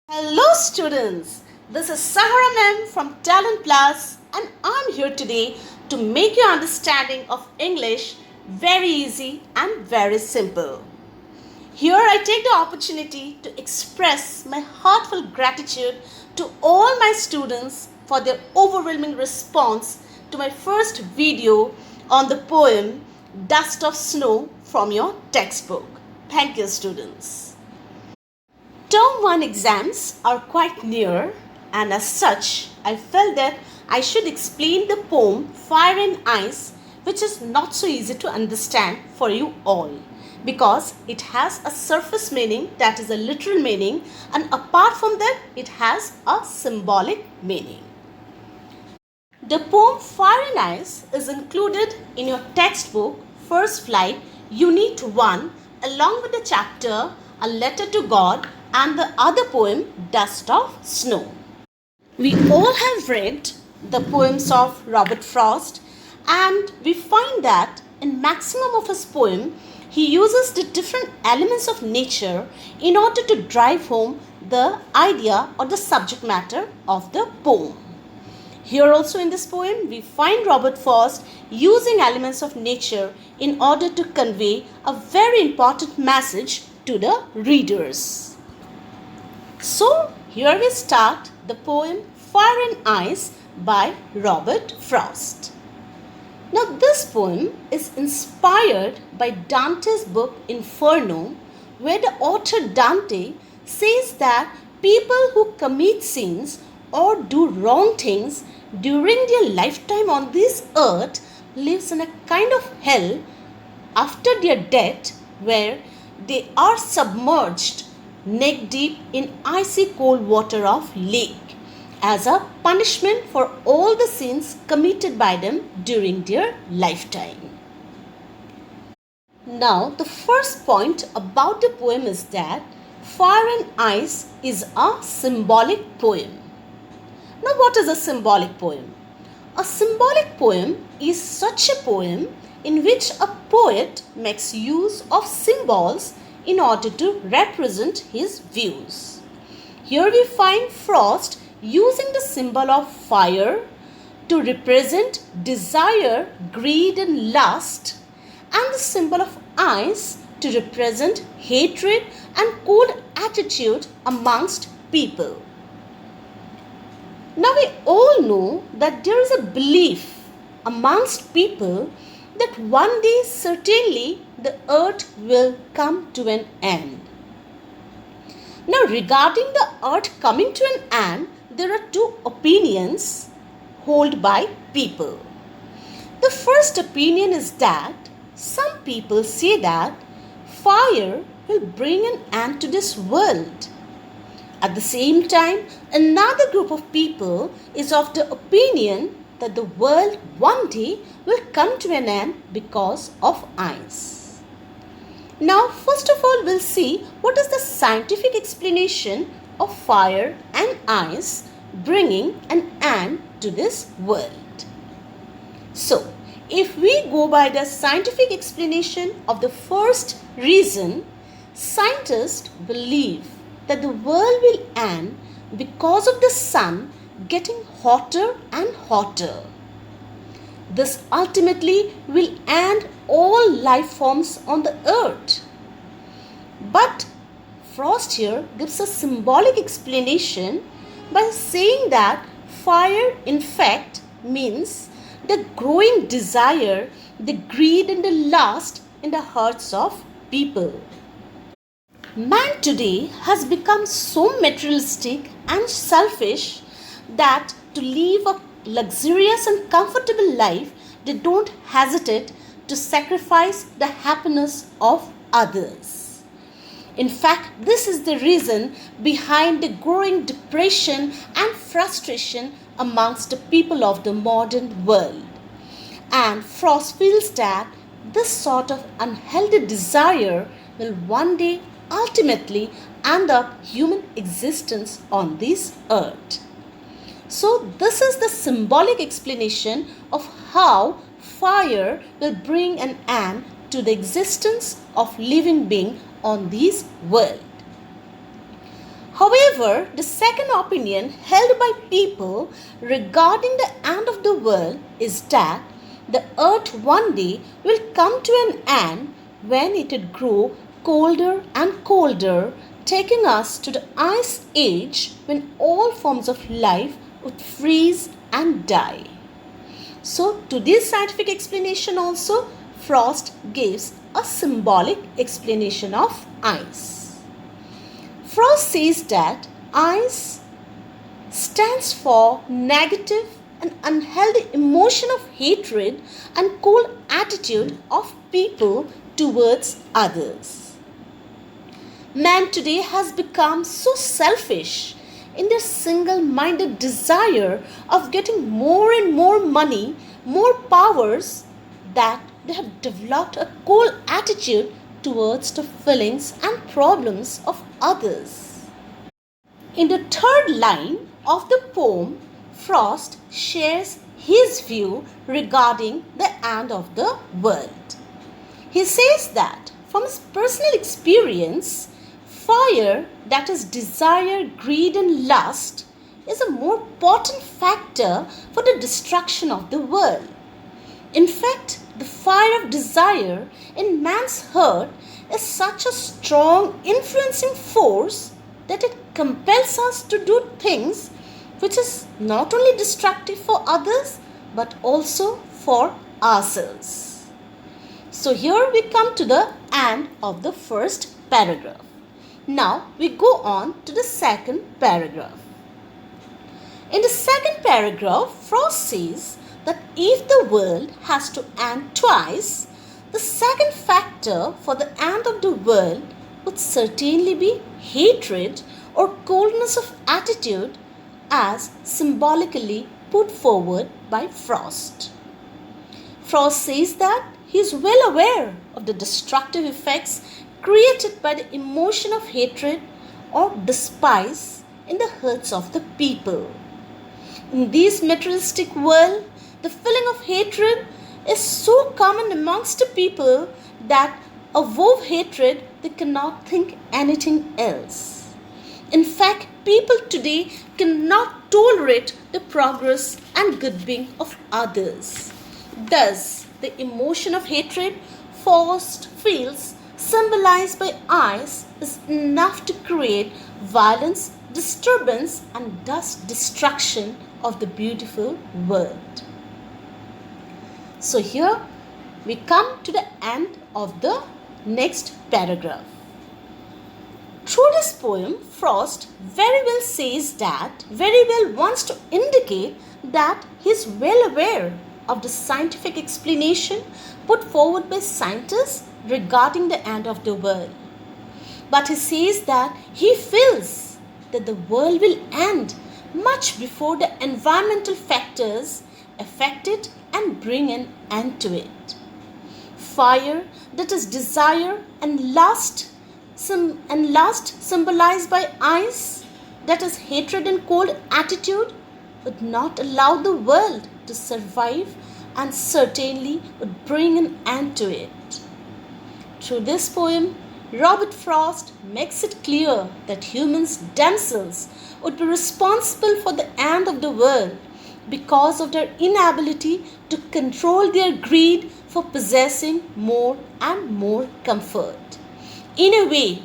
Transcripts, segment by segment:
Hello students, this is Sahara ma'am from Talent Plus and I'm here today to make your understanding of English very easy and very simple. Here I take the opportunity to express my heartfelt gratitude to all my students for their overwhelming response to my first video on the poem Dust of Snow from your textbook. Thank you students. Term 1 exams are quite near and as such I felt that I should explain the poem Fire and Ice, which is not so easy to understand for you all because it has a surface meaning, that is a literal meaning, and apart from that it has a symbolic meaning. The poem Fire and Ice is included in your textbook First Flight Unit 1 along with the chapter A Letter to God and the other poem Dust of Snow. We all have read the poems of Robert Frost and we find that in maximum of his poem he uses the different elements of nature in order to drive home the idea or the subject matter of the poem. Here also in this poem we find Robert Frost using elements of nature in order to convey a very important message to the readers. So here we start the poem Fire and Ice by Robert Frost. Now this poem is inspired by Dante's book Inferno, where the author Dante says that people who commit sins or do wrong things during their lifetime on this earth lives in a kind of hell after their death, where they are submerged neck deep in icy cold water of lake as a punishment for all the sins committed by them during their lifetime. Now the first point about the poem is that Fire and Ice is a symbolic poem. Now what is a symbolic poem? A symbolic poem is such a poem in which a poet makes use of symbols in order to represent his views. Here we find Frost using the symbol of fire to represent desire, greed and lust, and the symbol of ice to represent hatred and cold attitude amongst people. Now we all know that there is a belief amongst people that one day certainly the earth will come to an end. Now regarding the earth coming to an end, there are two opinions held by people. The first opinion is that some people say that fire will bring an end to this world. At the same time, another group of people is of the opinion that the world one day will come to an end because of ice. Now, first of all, we'll see what is the scientific explanation of fire and ice bringing an end to this world. So, if we go by the scientific explanation of the first reason, scientists believe that the world will end because of the sun getting hotter and hotter. This ultimately will end all life forms on the earth. But Frost here gives a symbolic explanation by saying that fire in fact means the growing desire, the greed and the lust in the hearts of people. Man today has become so materialistic and selfish that to live a luxurious and comfortable life, they don't hesitate to sacrifice the happiness of others. In fact, this is the reason behind the growing depression and frustration amongst the people of the modern world. And Frost feels that this sort of unhealthy desire will one day ultimately end up human existence on this earth. So this is the symbolic explanation of how fire will bring an end to the existence of living being on this world. However, the second opinion held by people regarding the end of the world is that the earth one day will come to an end when it would grow colder and colder, taking us to the ice age when all forms of life would freeze and die. So, to this scientific explanation also, Frost gives a symbolic explanation of ice. Frost says that ice stands for negative and unhealthy emotion of hatred and cold attitude of people towards others. Man today has become so selfish in their single-minded desire of getting more and more money, more powers, that they have developed a cold attitude towards the feelings and problems of others. In the third line of the poem, Frost shares his view regarding the end of the world. He says that from his personal experience, fire, that is desire, greed and lust, is a more potent factor for the destruction of the world. In fact, the fire of desire in man's heart is such a strong influencing force that it compels us to do things which is not only destructive for others but also for ourselves. So here we come to the end of the first paragraph. Now we go on to the second paragraph. In the second paragraph, Frost says that if the world has to end twice, the second factor for the end of the world would certainly be hatred or coldness of attitude, as symbolically put forward by Frost. Frost says that he is well aware of the destructive effects created by the emotion of hatred or despise in the hearts of the people. In this materialistic world, the feeling of hatred is so common amongst the people that above hatred they cannot think anything else. In fact, people today cannot tolerate the progress and good being of others. Thus, the emotion of hatred, Frost feels, symbolized by ice, is enough to create violence, disturbance and thus destruction of the beautiful world. So here we come to the end of the next paragraph. Through this poem, Frost very well wants to indicate that he is well aware of the scientific explanation put forward by scientists regarding the end of the world. But he says that he feels that the world will end much before the environmental factors affect it and bring an end to it. Fire, that is desire, and lust symbolized by ice, that is hatred and cold attitude, would not allow the world to survive and certainly would bring an end to it. Through this poem, Robert Frost makes it clear that humans themselves would be responsible for the end of the world because of their inability to control their greed for possessing more and more comfort. In a way,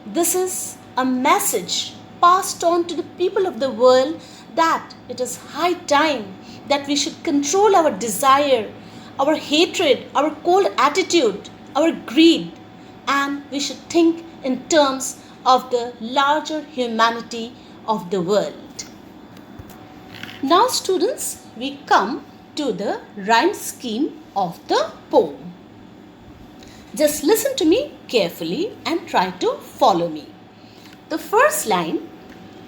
this is a message passed on to the people of the world that it is high time that we should control our desire, our hatred, our cold attitude, our greed, and we should think in terms of the larger humanity of the world. Now students, we come to the rhyme scheme of the poem. Just listen to me carefully and try to follow me. The first line,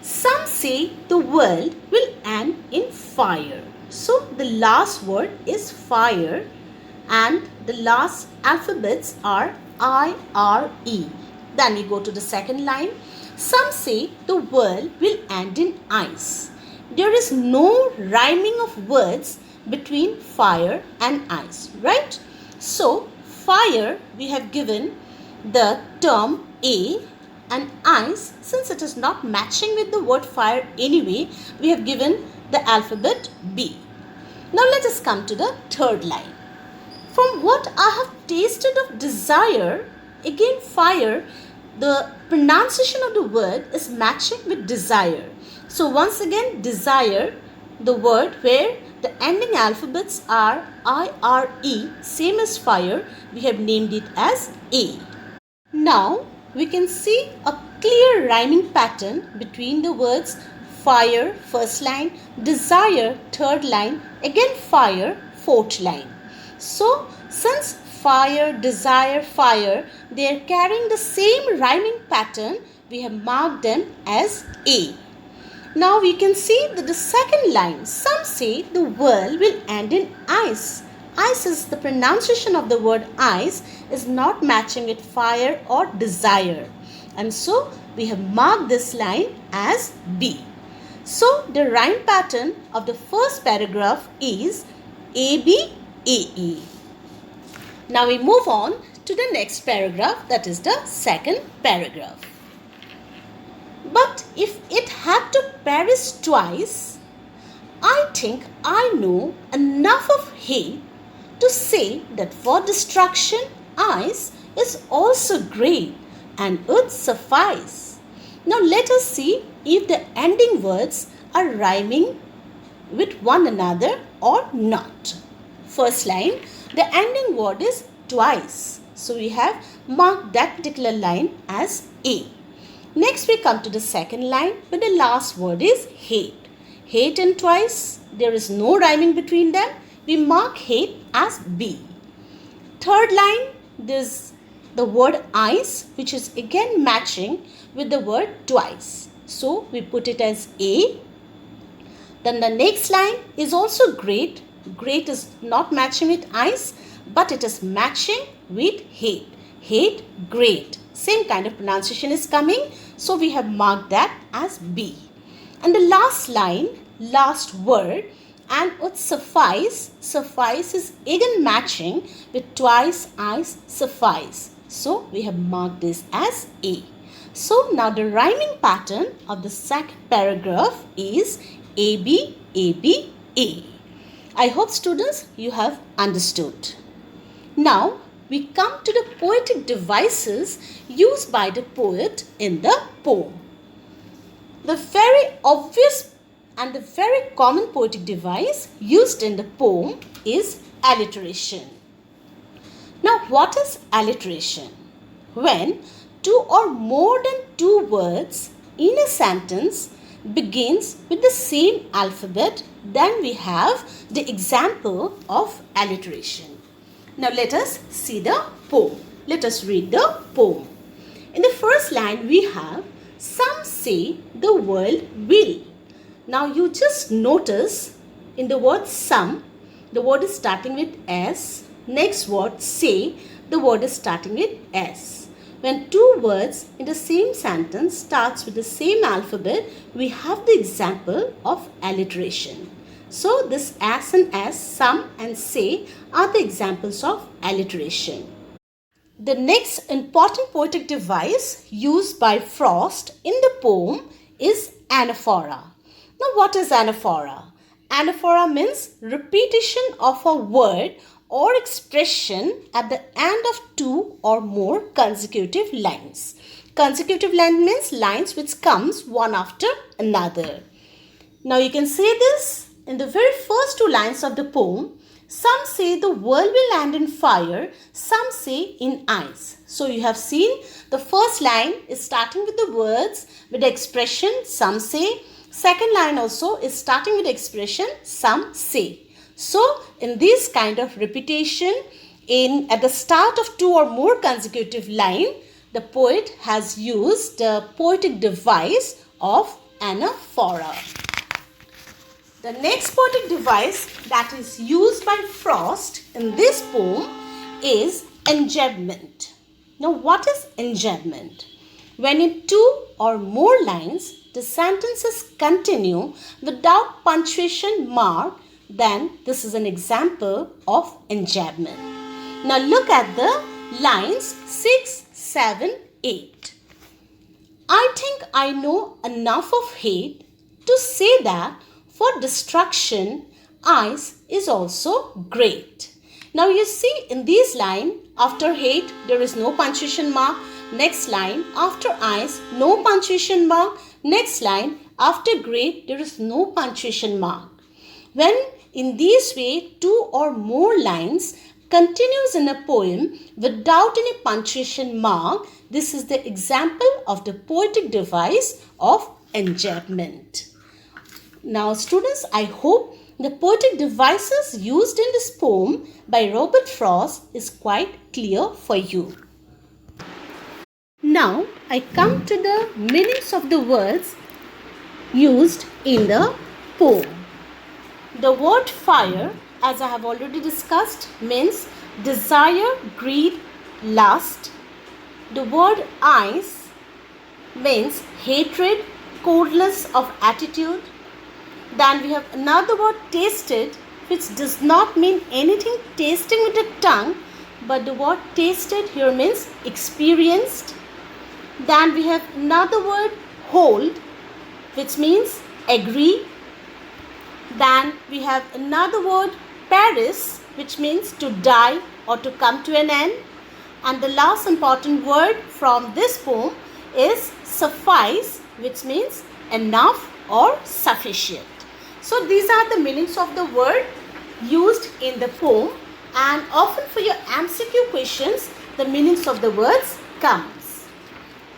some say the world will end in fire. So the last word is fire and the last alphabets are I-R-E. Then we go to the second line. Some say the world will end in ice. There is no rhyming of words between fire and ice, right? So, fire, we have given the term A, and ice, since it is not matching with the word fire anyway, we have given the alphabet B. Now let us come to the third line. From what I have tasted of desire, again fire, the pronunciation of the word is matching with desire. So once again, desire, the word where the ending alphabets are I-R-E, same as fire, we have named it as A. Now we can see a clear rhyming pattern between the words fire, first line, desire, third line, again fire, fourth line. So since fire, desire, fire, they are carrying the same rhyming pattern, we have marked them as A. Now we can see that the second line, some say the world will end in ice. Ice is the pronunciation of the word ice is not matching with fire or desire. And so we have marked this line as B. So the rhyme pattern of the first paragraph is AB, AE. Now we move on to the next paragraph, that is the second paragraph. But if it had to perish twice, I think I know enough of hate to say that for destruction ice is also great and would suffice. Now let us see if the ending words are rhyming with one another or not. First line, the ending word is twice. So we have marked that particular line as A. Next we come to the second line, but the last word is hate. Hate and twice, there is no rhyming between them. We mark hate as B. Third line, there's the word ice, which is again matching with the word twice. So we put it as A. Then the next line is also great. Great is not matching with ice, but it is matching with hate. Hate, great. Same kind of pronunciation is coming. So we have marked that as B. And the last line, last word, and would suffice. Suffice is again matching with twice, ice, suffice. So we have marked this as A. So now the rhyming pattern of the second paragraph is AB, AB, A. I hope students you have understood. Now we come to the poetic devices used by the poet in the poem. The very obvious and the very common poetic device used in the poem is alliteration. Now what is alliteration? When two or more than two words in a sentence begins with the same alphabet, then we have the example of alliteration. Now let us see the poem. Let us read the poem. In the first line we have, some say the world will. Now you just notice in the word some, the word is starting with S. Next word say, the word is starting with S. When two words in the same sentence starts with the same alphabet, we have the example of alliteration. So this as and as, some and say are the examples of alliteration. The next important poetic device used by Frost in the poem is anaphora. Now what is anaphora? Anaphora means repetition of a word or expression at the end of two or more consecutive lines. Consecutive line means lines which comes one after another. Now you can say this in the very first two lines of the poem. Some say the world will end in fire, some say in ice. So you have seen the first line is starting with the words with the expression some say. Second line also is starting with the expression some say. So in this kind of repetition at the start of two or more consecutive line, the poet has used the poetic device of anaphora. The next poetic device that is used by Frost in this poem is enjambment. Now what is enjambment? When in two or more lines the sentences continue without punctuation mark, then this is an example of enjambment. Now look at the lines 6, 7, 8. I think I know enough of hate to say that for destruction, ice is also great. Now you see in this line, after hate, there is no punctuation mark. Next line, after ice, no punctuation mark. Next line, after great, there is no punctuation mark. When in this way, two or more lines continues in a poem without any punctuation mark, this is the example of the poetic device of enjambment. Now students, I hope the poetic devices used in this poem by Robert Frost is quite clear for you. Now I come to the meanings of the words used in the poem. The word fire, as I have already discussed, means desire, greed, lust. The word ice means hatred, coldness of attitude. Then we have another word tasted, which does not mean anything tasting with the tongue, but the word tasted here means experienced. Then we have another word hold, which means agree. Then we have another word perish, which means to die or to come to an end. And the last important word from this poem is suffice, which means enough or sufficient. So these are the meanings of the word used in the poem, and often for your MCQ questions, the meanings of the words comes.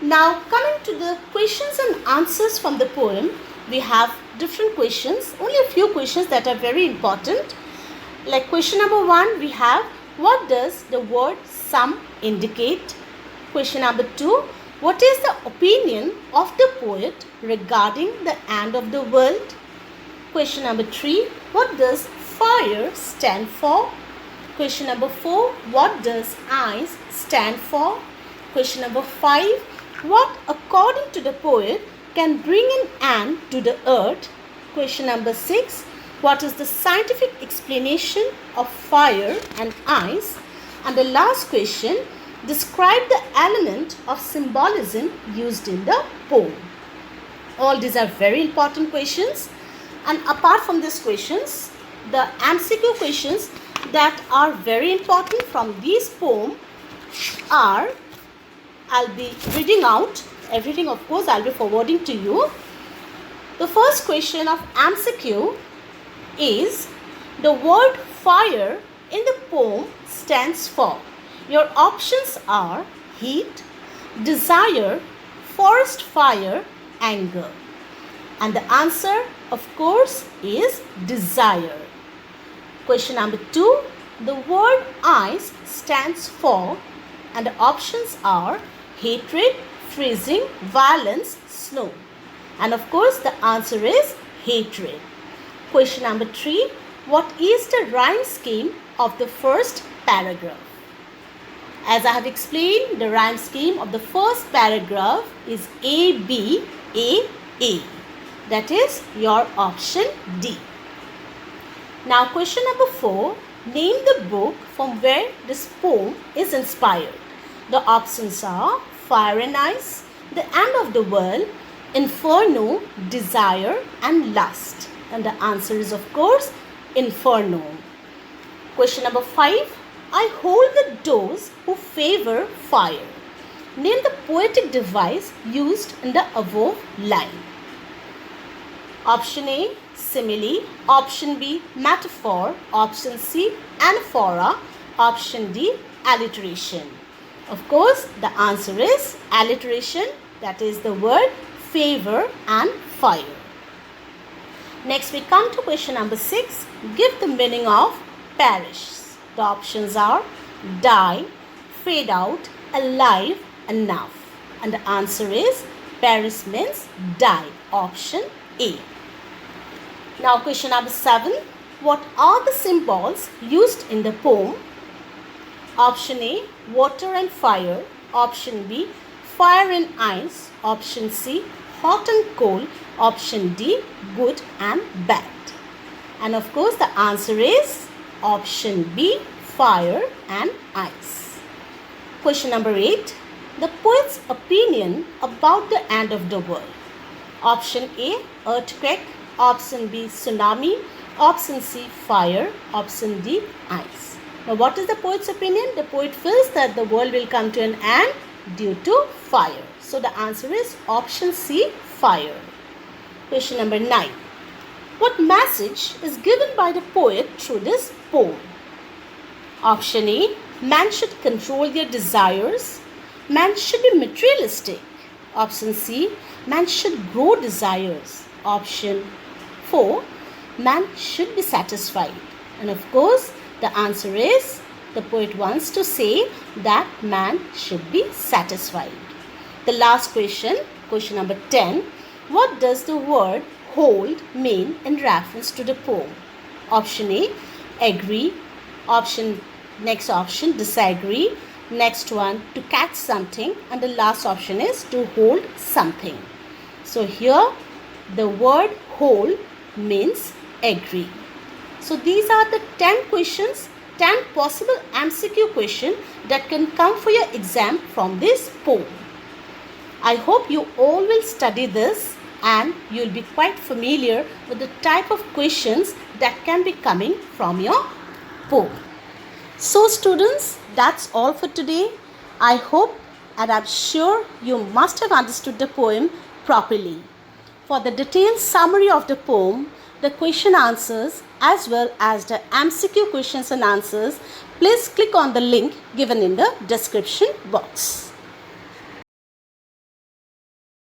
Now coming to the questions and answers from the poem, we have different questions, only a few questions that are very important. Like question number 1, we have, what does the word some indicate? Question number 2, what is the opinion of the poet regarding the end of the world? Question number 3, what does fire stand for? Question number 4, what does ice stand for? Question number 5, what according to the poet can bring an end to the earth? Question number 6, what is the scientific explanation of fire and ice? And the last question, describe the element of symbolism used in the poem. All these are very important questions. And apart from these questions, the MCQ questions that are very important from this poem are, I'll be reading out everything, of course I'll be forwarding to you. The first question of MCQ is, the word fire in the poem stands for. Your options are heat, desire, forest fire, anger. And the answer, of course, is desire. Question number 2, the word ice stands for, and the options are hatred, freezing, violence, snow. And of course, the answer is hatred. Question number 3, what is the rhyme scheme of the first paragraph? As I have explained, the rhyme scheme of the first paragraph is A, B, A, A. That is your option D. Now question number 4, name the book from where this poem is inspired. The options are Fire and Ice, The End of the World, Inferno, Desire and Lust. And the answer is of course Inferno. Question number 5, I hold the those who favor fire. Name the poetic device used in the above line. Option A, simile. Option B, metaphor. Option C, anaphora. Option D, alliteration. Of course, the answer is alliteration. That is the word favor and fire. Next, we come to question number 6. Give the meaning of perish. The options are die, fade out, alive, enough. And the answer is perish means die. Option A. Now question number 7. What are the symbols used in the poem? Option A, water and fire. Option B, fire and ice. Option C, hot and cold. Option D, good and bad. And of course the answer is option B, fire and ice. Question number 8. the poet's opinion about the end of the world? Option A, earthquake. Option B, tsunami. Option C, fire. Option D, ice. Now, what is the poet's opinion? The poet feels that the world will come to an end due to fire. So, the answer is option C, fire. Question number 9. What message is given by the poet through this poem? Option A, man should control their desires. Man should be materialistic. Option C, man should grow desires. Option 4, man should be satisfied. And of course, the answer is the poet wants to say that man should be satisfied. The last question, question number 10. What does the word hold mean in reference to the poem? Option A, agree. Next option, disagree. Next one, to catch something. And the last option is to hold something. So here the word hold means agree. So these are the 10 questions, 10 possible MCQ questions that can come for your exam from this poem. I hope you all will study this and you will be quite familiar with the type of questions that can be coming from your poem. So students, that's all for today. I hope and I'm sure you must have understood the poem properly. For the detailed summary of the poem, the question answers as well as the MCQ questions and answers, please click on the link given in the description box.